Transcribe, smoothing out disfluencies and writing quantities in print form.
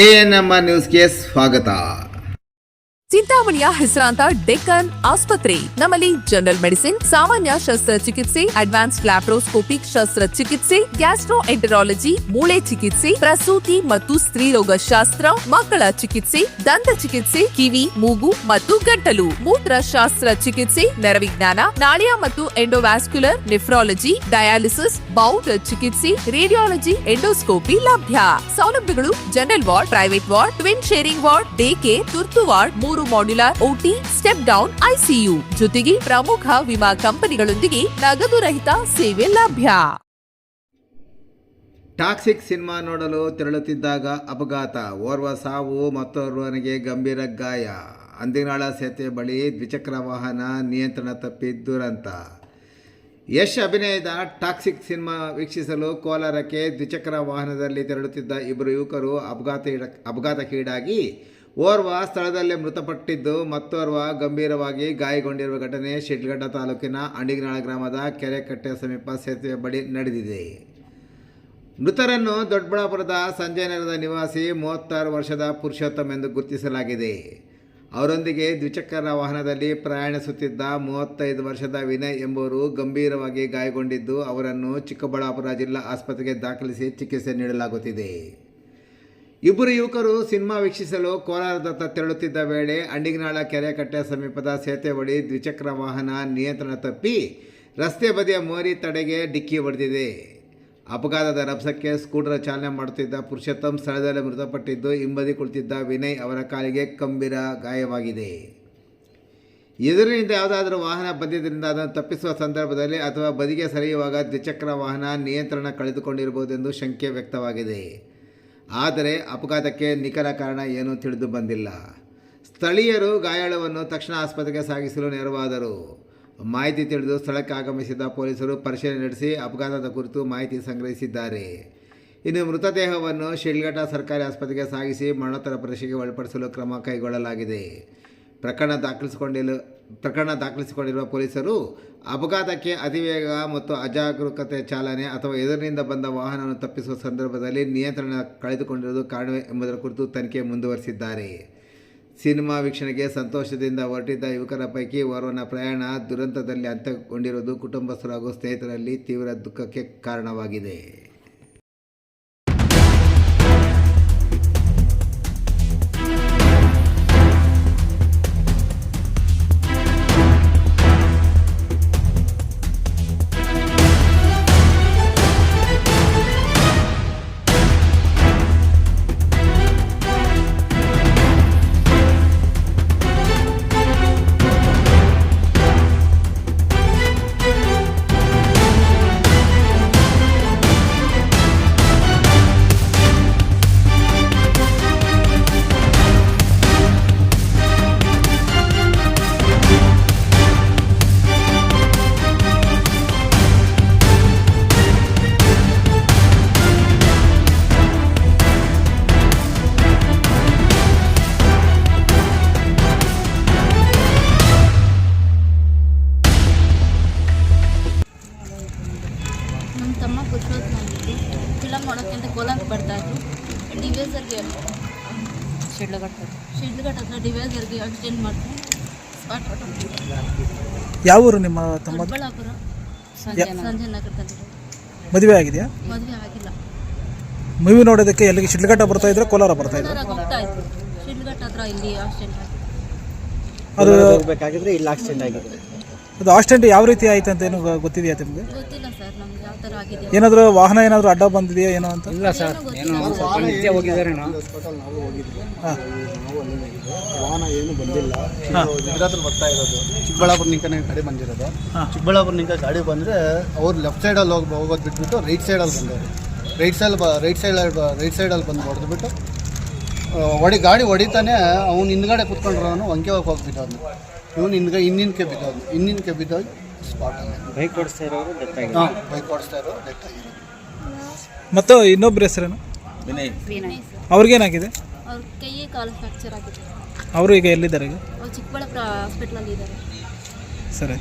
ANM ನ್ಯೂಸ್ಗೆ ಸ್ವಾಗತ. ಚಿಂತಾಮಣಿಯ ಹೆಸರಾಂತ ಡೆಕ್ಕನ್ ಆಸ್ಪತ್ರೆ. ನಮ್ಮಲ್ಲಿ ಜನರಲ್ ಮೆಡಿಸಿನ್, ಸಾಮಾನ್ಯ ಶಸ್ತ್ರಚಿಕಿತ್ಸೆ, ಅಡ್ವಾನ್ಸ್ಡ್ ಲ್ಯಾಪ್ರೋಸ್ಕೋಪಿಕ್ ಶಸ್ತ್ರಚಿಕಿತ್ಸೆ, ಗ್ಯಾಸ್ಟ್ರೋಎಂಟರಾಲಜಿ, ಮೂಳೆ ಚಿಕಿತ್ಸೆ, ಪ್ರಸೂತಿ ಮತ್ತು ಸ್ತ್ರೀರೋಗ ಶಾಸ್ತ್ರ, ಮಕ್ಕಳ ಚಿಕಿತ್ಸೆ, ದಂತ ಚಿಕಿತ್ಸೆ, ಕಿವಿ, ಮೂಗು ಮತ್ತು ಗಂಟಲು, ಮೂತ್ರ ಶಾಸ್ತ್ರ ಚಿಕಿತ್ಸೆ, ನರವಿಜ್ಞಾನ, ನಾಳಿಯ ಮತ್ತು ಎಂಡೋವ್ಯಾಸ್ಕ್ಯುಲರ್, ನೆಫ್ರಾಲಜಿ, ಡಯಾಲಿಸಿಸ್, ಬೌಲ್ ಚಿಕಿತ್ಸೆ, ರೇಡಿಯಾಲಜಿ, ಎಂಡೋಸ್ಕೋಪಿ ಲಭ್ಯ. ಸೌಲಭ್ಯಗಳು general ward, private ward, twin sharing ward, day care, ತುರ್ತು ward, 3 modular OT, step down ICU ಜೊತೆಗೆ ಪ್ರಮುಖ ವಿಮಾ ಕಂಪನಿಗಳೊಂದಿಗೆ ನಗದು ರಹಿತ ಸೇವೆ ಲಭ್ಯ. ಟಾಕ್ಸಿಕ್ ಸಿನಿಮಾ ನೋಡಲು ತೆರಳುತ್ತಿದ್ದಾಗ ಅಪಘಾತ, ಓರ್ವ ಸಾವು, ಮತ್ತೋರ್ವನಿಗೆ ಗಂಭೀರ ಗಾಯ. ಅಂದಿನಾಳ ಸೇತುವೆ ಬಳಿ ದ್ವಿಚಕ್ರ ವಾಹನ ನಿಯಂತ್ರಣ ತಪ್ಪಿ ದುರಂತ. ಯಶ್ ಅಭಿನಯದ ಟಾಕ್ಸಿಕ್ ಸಿನಿಮಾ ವೀಕ್ಷಿಸಲು ಕೋಲಾರಕ್ಕೆ ದ್ವಿಚಕ್ರ ವಾಹನದಲ್ಲಿ ತೆರಳುತ್ತಿದ್ದ ಇಬ್ಬರು ಯುವಕರು ಅಪಘಾತಕ್ಕೀಡಾಗಿ ಓರ್ವ ಸ್ಥಳದಲ್ಲೇ ಮೃತಪಟ್ಟಿದ್ದು ಮತ್ತೋರ್ವ ಗಂಭೀರವಾಗಿ ಗಾಯಗೊಂಡಿರುವ ಘಟನೆ ಶಿಡ್ಲಘಟ್ಟ ತಾಲೂಕಿನ ಅಂಡಿಗನಾಳ ಗ್ರಾಮದ ಕೆರೆಕಟ್ಟೆ ಸಮೀಪ ಸೇತುವೆ ಬಳಿ ನಡೆದಿದೆ. ಮೃತರನ್ನು ದೊಡ್ಡಬಳ್ಳಾಪುರದ ಸಂಜಯನಗರದ ನಿವಾಸಿ 36 ವರ್ಷದ ಪುರುಷೋತ್ತಮ್ ಎಂದು ಗುರುತಿಸಲಾಗಿದೆ. ಅವರೊಂದಿಗೆ ದ್ವಿಚಕ್ರ ವಾಹನದಲ್ಲಿ ಪ್ರಯಾಣಿಸುತ್ತಿದ್ದ 35 ವರ್ಷದ ವಿನಯ್ ಎಂಬುವರು ಗಂಭೀರವಾಗಿ ಗಾಯಗೊಂಡಿದ್ದು ಅವರನ್ನು ಚಿಕ್ಕಬಳ್ಳಾಪುರ ಜಿಲ್ಲಾ ಆಸ್ಪತ್ರೆಗೆ ದಾಖಲಿಸಿ ಚಿಕಿತ್ಸೆ ನೀಡಲಾಗುತ್ತಿದೆ. ಇಬ್ಬರು ಯುವಕರು ಸಿನಿಮಾ ವೀಕ್ಷಿಸಲು ಕೋಲಾರದತ್ತ ತೆರಳುತ್ತಿದ್ದ ವೇಳೆ ಅಂಡಿಗನಾಳ ಕೆರೆಕಟ್ಟೆ ಸಮೀಪದ ಸೇತುವೆ ಬಳಿ ದ್ವಿಚಕ್ರ ವಾಹನ ನಿಯಂತ್ರಣ ತಪ್ಪಿ ರಸ್ತೆ ಬದಿಯ ಮೋರಿ ತಡೆಗೆ ಡಿಕ್ಕಿ ಹೊಡೆದಿದೆ. ಅಪಘಾತದ ರಭಸಕ್ಕೆ ಸ್ಕೂಟರ್ ಚಾಲನೆ ಮಾಡುತ್ತಿದ್ದ ಪುರುಷೋತ್ತಮ್ ಸ್ಥಳದಲ್ಲೇ ಮೃತಪಟ್ಟಿದ್ದು ಹಿಂಬದಿ ಕುಳಿತಿದ್ದ ವಿನಯ್ ಅವರ ಕಾಲಿಗೆ ಗಂಭೀರ ಗಾಯವಾಗಿದೆ. ಎದುರಿನಿಂದ ಯಾವುದಾದರೂ ವಾಹನ ಬಂದಿದ್ದರಿಂದ ಅದನ್ನು ತಪ್ಪಿಸುವ ಸಂದರ್ಭದಲ್ಲಿ ಅಥವಾ ಬದಿಗೆ ಸರಿಯುವಾಗ ದ್ವಿಚಕ್ರ ವಾಹನ ನಿಯಂತ್ರಣ ಕಳೆದುಕೊಂಡಿರಬಹುದೆಂದು ಶಂಕೆ ವ್ಯಕ್ತವಾಗಿದೆ. ಆದರೆ ಅಪಘಾತಕ್ಕೆ ನಿಖರ ಕಾರಣ ಏನೂ ತಿಳಿದು ಬಂದಿಲ್ಲ. ಸ್ಥಳೀಯರು ಗಾಯಾಳುವನ್ನು ತಕ್ಷಣ ಆಸ್ಪತ್ರೆಗೆ ಸಾಗಿಸಲು ನೆರವಾದರು. ಮಾಹಿತಿ ತಿಳಿದು ಸ್ಥಳಕ್ಕೆ ಆಗಮಿಸಿದ ಪೊಲೀಸರು ಪರಿಶೀಲನೆ ನಡೆಸಿ ಅಪಘಾತದ ಕುರಿತು ಮಾಹಿತಿ ಸಂಗ್ರಹಿಸಿದ್ದಾರೆ. ಇನ್ನು ಮೃತದೇಹವನ್ನು ಶಿಡ್ಲಘಟ್ಟ ಸರ್ಕಾರಿ ಆಸ್ಪತ್ರೆಗೆ ಸಾಗಿಸಿ ಮರಣೋತ್ತರ ಪರೀಕ್ಷೆಗೆ ಒಳಪಡಿಸಲು ಕ್ರಮ ಕೈಗೊಳ್ಳಲಾಗಿದೆ. ಪ್ರಕರಣ ದಾಖಲಿಸಿಕೊಂಡಿರುವ ಪೊಲೀಸರು ಅಪಘಾತಕ್ಕೆ ಅತಿವೇಗ ಮತ್ತು ಅಜಾಗರೂಕತೆ ಚಾಲನೆ ಅಥವಾ ಎದುರಿನಿಂದ ಬಂದ ವಾಹನವನ್ನು ತಪ್ಪಿಸುವ ಸಂದರ್ಭದಲ್ಲಿ ನಿಯಂತ್ರಣ ಕಳೆದುಕೊಂಡಿರುವುದು ಕಾರಣವೇ ಎಂಬುದರ ಕುರಿತು ತನಿಖೆ ಮುಂದುವರಿಸಿದ್ದಾರೆ. ಸಿನಿಮಾ ವೀಕ್ಷಣೆಗೆ ಸಂತೋಷದಿಂದ ಹೊರಟಿದ್ದ ಯುವಕರ ಪೈಕಿ ಓರ್ವನ ಪ್ರಯಾಣ ದುರಂತದಲ್ಲಿ ಅಂತ್ಯಗೊಂಡಿರುವುದು ಕುಟುಂಬಸ್ಥರು ಹಾಗೂ ಸ್ನೇಹಿತರಲ್ಲಿ ತೀವ್ರ ದುಃಖಕ್ಕೆ ಕಾರಣವಾಗಿದೆ. ನಮ್ಮ ತಮ್ಮ ಪುರುಷೋತ್ತಮಿಗೆ ಫಿಲಮ್ ನೋಡೋಕ್ಕೆ ಅಂತ ಕೋಲಾರಕ್ಕೆ ಬರ್ತಾಯಿದ್ರು. ಡಿವೈಸರ್ಗೆ ಶಿಡ್ಲಘಟ್ಟ ಹತ್ರ ಡಿವೈಸರ್ಗೆ ಆಕ್ಸಿಡೆಂಟ್ ಮಾಡ್ತು. ಸ್ಪಾಟ್ ಯಾವ ಊರು ನಿಮ್ಮ ತಮ್ಮ? ದೊಡ್ಡಬಳ್ಳಾಪುರ ಸಂಜಯನಗರದಲ್ಲಿ. ಮದುವೆ ಆಗಿದೆಯಾ? ಮದುವೆ ಆಗಿಲ್ಲ. ಮೂವಿ ನೋಡೋದಕ್ಕೆ ಎಲ್ಲಿಗೆ ಶಿಡ್ಲಘಟ್ಟ ಬರ್ತಾ ಇದ್ರೆ ಕೋಲಾರ ಬರ್ತಾ ಇದ್ರು? ಹೋಗ್ತಾ ಇದ್ರು. ಶಿಡ್ಲಘಟ್ಟ ಹತ್ರ ಇಲ್ಲಿ ಆಕ್ಸಿಡೆಂಟ್ ಆಗಿದೆ. ಅದು ಹೋಗಬೇಕಾಗಿದ್ರೆ ಇಲ್ಲಿ ಆಕ್ಸಿಡೆಂಟ್ ಆಗಿದೆ. ಅದು ಆಕ್ಸಿಡೆಂಟ್ ಯಾವ ರೀತಿ ಆಯ್ತು ಅಂತ ಏನು ಗೊತ್ತಿದೆಯಾ ನಿಮಗೆ? ಗೊತ್ತಿಲ್ಲ ಸರ್, ನಮ್ಗೆ ಯಾವ ಥರ ಆಗಿದೆ. ಏನಾದರೂ ವಾಹನ ಏನಾದರೂ ಅಡ್ಡ ಬಂದಿದೆಯಾ ಏನೋ ಅಂತ? ಇಲ್ಲ ಸರ್, ಏನೋ ಸ್ವಲ್ಪ ನಿತ್ಯ ಹೋಗಿದ್ದಾರೆ. ನಾವು ಹೋಗಿದ್ವಿ, ವಾಹನ ಏನು ಬಂದಿಲ್ಲ. ಇದ್ರ ಬರ್ತಾ ಇರೋದು ಚಿಕ್ಕಬಳ್ಳಾಪುರ ನಿಂಕನೇ ಗಾಡಿ ಬಂದಿರೋದು. ಚಿಕ್ಕಬಳ್ಳಾಪುರ ನಿಂಕ ಗಾಡಿ ಬಂದರೆ ಅವ್ರು ಲೆಫ್ಟ್ ಸೈಡಲ್ಲಿ ಹೋಗೋದು ಬಿಟ್ಬಿಟ್ಟು ರೈಟ್ ಸೈಡಲ್ಲಿ ಬಂದವರು. ರೈಟ್ ಸೈಡಲ್ಲಿ ಬಂದು ಹೊಡೆದ್ಬಿಟ್ಟು ಗಾಡಿ ಹೊಡಿತಾನೆ ಅವ್ನು ಹಿಂದ್ಗಡೆ ಕುತ್ಕೊಂಡ್ರವನು ಒಂಕೆ ಹೋಗ್ಬಿಟ್ಟು ಅವನು. ಇವನು ಹಿಂದಿನಕ್ಕೆ ಬಿದ್ದೋಗಿ ಸ್ಪಾಟಲ್ಲಿ ಬೈಕ್ ಓಡಿಸ್ತಾ ಇರೋರು ಡೆತ್ ಆಗಿರೋದು. ಮತ್ತು ಇನ್ನೊಬ್ಬರ ಹೆಸರೇನು? ವಿನಯ್. ಅವ್ರಿಗೇನಾಗಿದೆ? ಅವ್ರ ಕೈ ಕಾಲು ಫ್ರ್ಯಾಕ್ಚರ್ ಆಗಿದೆ. ಅವರು ಈಗ ಎಲ್ಲಿದ್ದಾರೆ? ಈಗ ಅವ್ರು ಚಿಕ್ಕಬಳ್ಳಾಪುರ ಹಾಸ್ಪಿಟ್ಲಲ್ಲಿ ಇದ್ದಾರೆ. ಸರಿ.